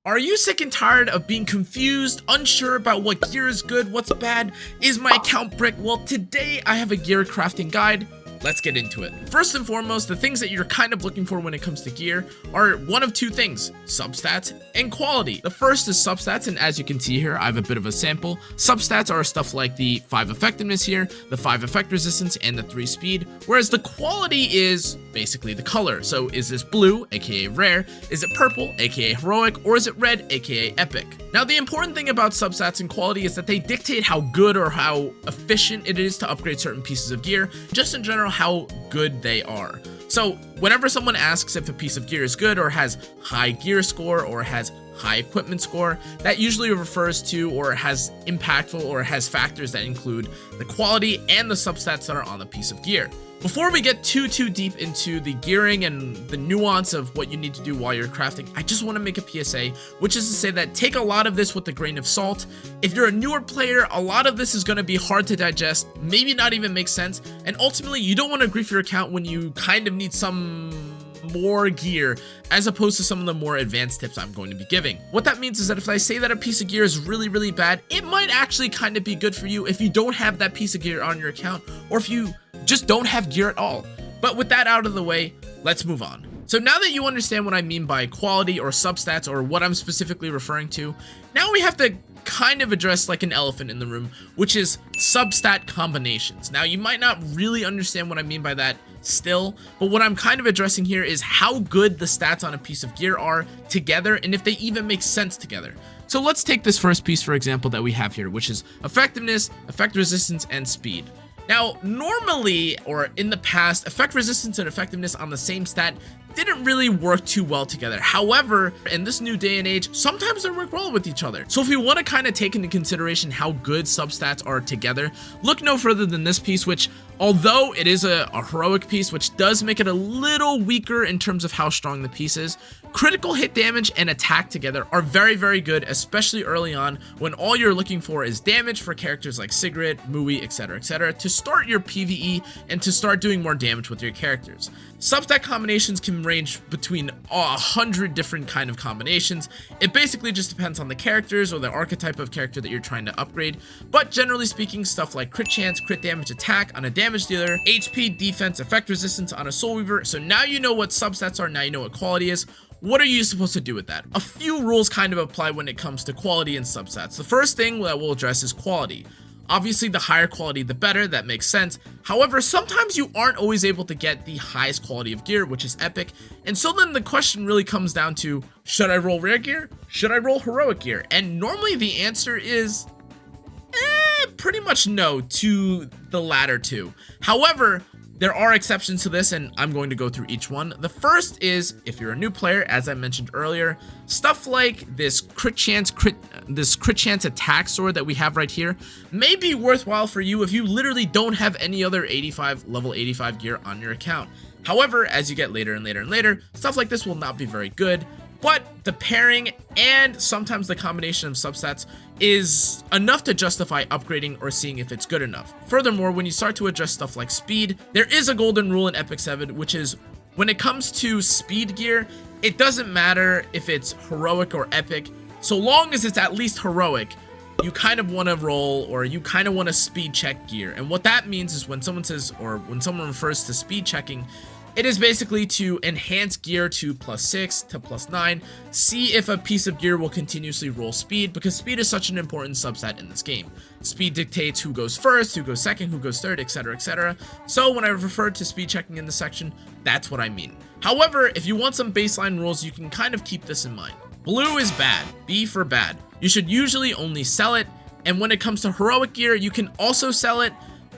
Are you sick and tired of being confused, unsure about what gear is good, what's bad? Is my account brick? Well, today I have a gear crafting guide. Let's get into it. First and foremost, the things that you're kind of looking for when it comes to gear are one of two things: substats and quality. The first is substats, and as you can see here, I have a bit of a sample. Substats are stuff like the 5 effectiveness here, the 5 effect resistance, and the 3 speed, whereas the quality is basically the color. So is this blue, aka rare? Is it purple, aka heroic? Or is it red, aka epic? Now, the important thing about substats and quality is that they dictate how good or how efficient it is to upgrade certain pieces of gear, just in general how good they are. So whenever someone asks if a piece of gear is good or has high gear score or has high equipment score, that usually refers to or has impactful or has factors that include the quality and the substats that are on the piece of gear. Before we get too deep into the gearing and the nuance of what you need to do while you're crafting, I just want to make a PSA, which is to say that take a lot of this with a grain of salt. If you're a newer player, a lot of this is going to be hard to digest, maybe not even make sense, and ultimately you don't want to grief your account when you kind of need some more gear as opposed to some of the more advanced tips I'm going to be giving. What that means is that if I say that a piece of gear is really bad, it might actually kind of be good for you if you don't have that piece of gear on your account, or if you just don't have gear at all. But with that out of the way, let's move on. So now that you understand what I mean by quality or substats or what I'm specifically referring to, now we have to kind of address like an elephant in the room, which is substat combinations. Now, you might not really understand what I mean by that still, but what I'm kind of addressing here is how good the stats on a piece of gear are together and if they even make sense together. So let's take this first piece, for example, that we have here, which is effectiveness, effect resistance, and speed. Now, normally, or in the past, effect resistance and effectiveness on the same stat didn't really work too well together. However, in this new day and age, sometimes they work well with each other. So if we want to kind of take into consideration how good substats are together, look no further than this piece, which, although it is a heroic piece, which does make it a little weaker in terms of how strong the piece is, critical hit damage and attack together are very good, especially early on when all you're looking for is damage for characters like Sigrid, Mui, etc., to start your PvE and to start doing more damage with your characters. Substat combinations can range between 100 different kind of combinations. It basically just depends on the characters or the archetype of character that you're trying to upgrade, but generally speaking, stuff like crit chance, crit damage, attack on a damage dealer, HP, defense, effect resistance on a soul weaver. So now you know what substats are, now you know what quality is. What are you supposed to do with that? A few rules kind of apply when it comes to quality and substats. The first thing that we'll address is quality. Obviously, the higher quality, the better. That makes sense. However, sometimes you aren't always able to get the highest quality of gear, which is epic. And so then the question really comes down to, should I roll rare gear? Should I roll heroic gear? And normally the answer is pretty much no to the latter two. However, there are exceptions to this, and I'm going to go through each one. The first is, if you're a new player, as I mentioned earlier, stuff like this crit chance attack sword that we have right here may be worthwhile for you if you literally don't have any other level 85 gear on your account. However, as you get later and later, stuff like this will not be very good. But the pairing and sometimes the combination of substats is enough to justify upgrading or seeing if it's good enough. Furthermore, when you start to address stuff like speed, there is a golden rule in EpicSeven, which is when it comes to speed gear, it doesn't matter if it's heroic or epic, so long as it's at least heroic, you kind of want to roll, or you kind of want to speed check gear. And what that means is when someone says, or when someone refers to speed checking, it is basically to enhance gear to +6 to +9, see if a piece of gear will continuously roll speed, because speed is such an important substat in this game. Speed dictates who goes first, who goes second, who goes third, etc. So when I refer to speed checking in this section, that's what I mean. However, if you want some baseline rules, you can kind of keep this in mind. Blue is bad, B for bad. You should usually only sell it, and when it comes to heroic gear, you can also sell it,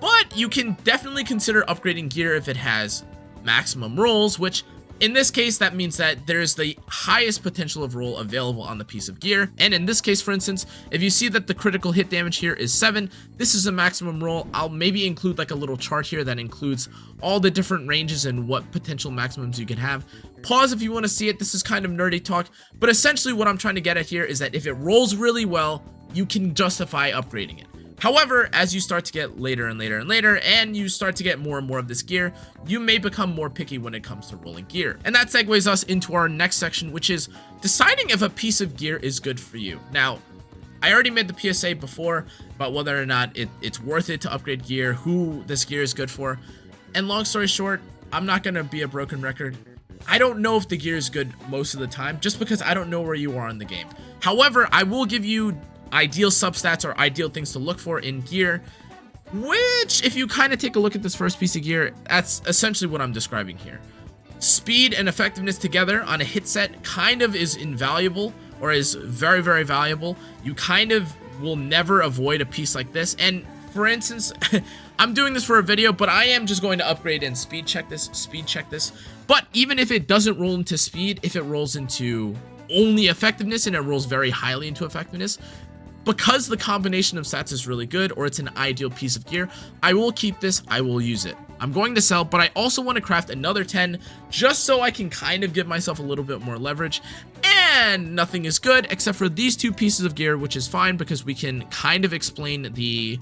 but you can definitely consider upgrading gear if it has maximum rolls, which in this case, that means that there's the highest potential of roll available on the piece of gear. And in this case, for instance, if you see that the critical hit damage here is 7, this is a maximum roll. I'll maybe include like a little chart here that includes all the different ranges and what potential maximums you can have. Pause if you want to see it. This is kind of nerdy talk, but essentially what I'm trying to get at here is that if it rolls really well, you can justify upgrading it. However, as you start to get later and later and later, and you start to get more and more of this gear, you may become more picky when it comes to rolling gear. And that segues us into our next section, which is deciding if a piece of gear is good for you. Now, I already made the PSA before about whether or not it's worth it to upgrade gear, who this gear is good for. And long story short, I'm not going to be a broken record. I don't know if the gear is good most of the time, just because I don't know where you are in the game. However, I will give you ideal substats or ideal things to look for in gear, which, if you kind of take a look at this first piece of gear, that's essentially what I'm describing here. Speed and effectiveness together on a hit set kind of is invaluable, or is very, very valuable. You kind of will never avoid a piece like this. And for instance, I'm doing this for a video, but I am just going to upgrade and speed check this. But even if it doesn't roll into speed, if it rolls into only effectiveness and it rolls very highly into effectiveness, because the combination of stats is really good, or it's an ideal piece of gear, I will keep this, I will use it. I'm going to sell, but I also want to craft another 10 just so I can kind of give myself a little bit more leverage. And nothing is good except for these two pieces of gear, which is fine because we can kind of explain the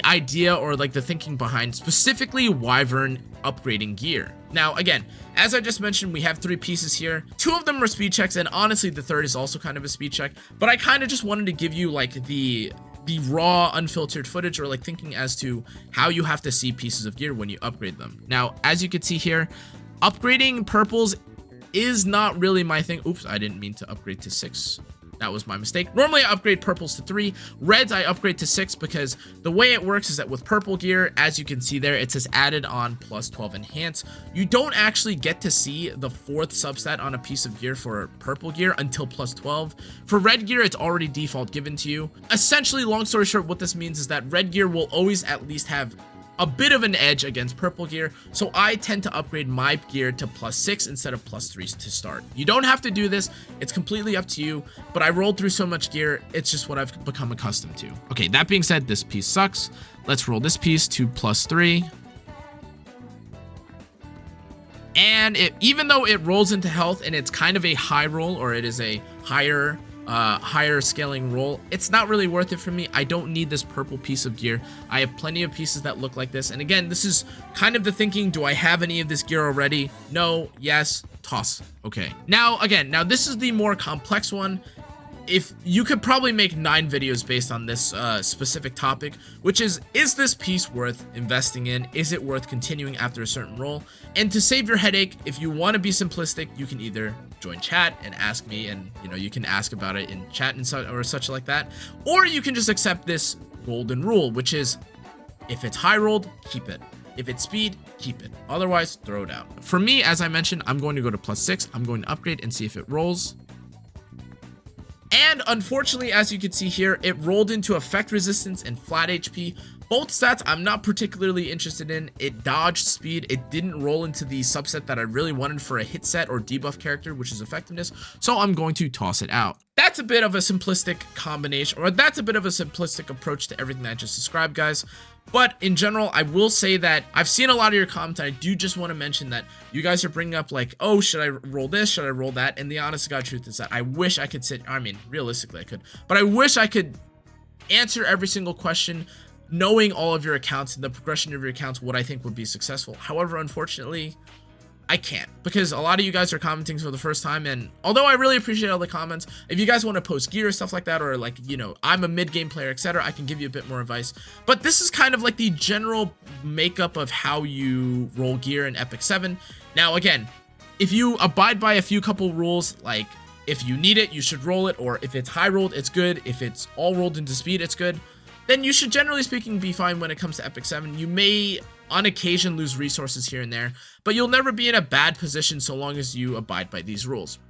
idea, or like the thinking behind specifically Wyvern upgrading gear. Now, again, as I just mentioned, we have 3 pieces here. 2 of them are speed checks, and honestly, the third is also kind of a speed check. But I kind of just wanted to give you like the raw, unfiltered footage, or like thinking as to how you have to see pieces of gear when you upgrade them. Now, as you can see here, upgrading purples is not really my thing. Oops, I didn't mean to upgrade to 6. That was my mistake. Normally I upgrade purples to 3, reds I upgrade to 6, because the way it works is that with purple gear, as you can see there, it says added on plus 12 enhance. You don't actually get to see the 4th substat on a piece of gear for purple gear until plus 12. For red gear, it's already default given to you. Essentially, long story short, what this means is that red gear will always at least have a bit of an edge against purple gear, so I tend to upgrade my gear to plus 6 instead of plus 3 to start. You don't have to do this, it's completely up to you, but I rolled through so much gear, it's just what I've become accustomed to. Okay, that being said, this piece sucks. Let's roll this piece to plus 3. And even though it rolls into health and it's kind of a high roll, or it is a higher scaling roll, it's not really worth it for me. I don't need this purple piece of gear. I have plenty of pieces that look like this. And again, this is kind of the thinking. Do I have any of this gear already? No, yes, toss. Okay. Now, again, this is the more complex one. If you could probably make 9 videos based on this specific topic, which is this piece worth investing in? Is it worth continuing after a certain roll? And to save your headache, if you want to be simplistic, you can either join chat and ask me, and you can ask about it in chat and such like that, or you can just accept this golden rule, which is if it's high rolled, keep it. If it's speed, keep it. Otherwise, throw it out. For me, as I mentioned, I'm going to go to plus 6. I'm going to upgrade and see if it rolls. And unfortunately, as you can see here, it rolled into effect resistance and flat HP. Both stats I'm not particularly interested in. It dodged speed. It didn't roll into the subset that I really wanted for a hit set or debuff character, which is effectiveness. So I'm going to toss it out. That's a bit of a simplistic combination, or that's a bit of a simplistic approach to everything that I just described, guys. But in general, I will say that I've seen a lot of your comments. I do just want to mention that you guys are bringing up like, oh, should I roll this? Should I roll that? And the honest to God truth is that I wish I could realistically I could, but I wish I could answer every single question, knowing all of your accounts and the progression of your accounts, what I think would be successful. However, unfortunately, I can't, because a lot of you guys are commenting for the first time, and although I really appreciate all the comments, if you guys want to post gear or stuff like that, or like, I'm a mid-game player, etc., I can give you a bit more advice. But this is kind of like the general makeup of how you roll gear in EpicSeven. Now, again, if you abide by a few couple rules, like if you need it, you should roll it, or if it's high rolled, it's good. If it's all rolled into speed, it's good. Then you should, generally speaking, be fine when it comes to EpicSeven. You may on occasion lose resources here and there, but you'll never be in a bad position so long as you abide by these rules.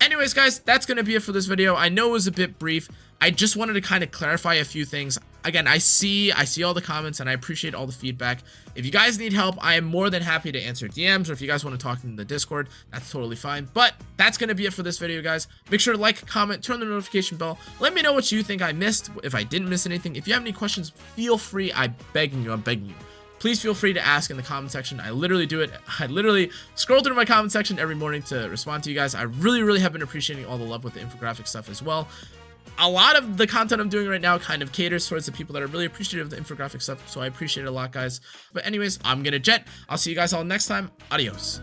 Anyways, guys, that's going to be it for this video. I know it was a bit brief. I just wanted to kind of clarify a few things. Again, I see all the comments and I appreciate all the feedback. If you guys need help, I am more than happy to answer DMs, or if you guys want to talk in the Discord, that's totally fine. But that's going to be it for this video, guys. Make sure to like, comment, turn the notification bell. Let me know what you think I missed, if I didn't miss anything. If you have any questions, feel free. I'm begging you. Please feel free to ask in the comment section. I literally do it. I literally scroll through my comment section every morning to respond to you guys. I really have been appreciating all the love with the infographic stuff as well. a lot of the content I'm doing right now kind of caters towards the people that are really appreciative of the infographic stuff, so I appreciate it a lot, guys. But anyways, I'm gonna jet. I'll see you guys all next time. Adios.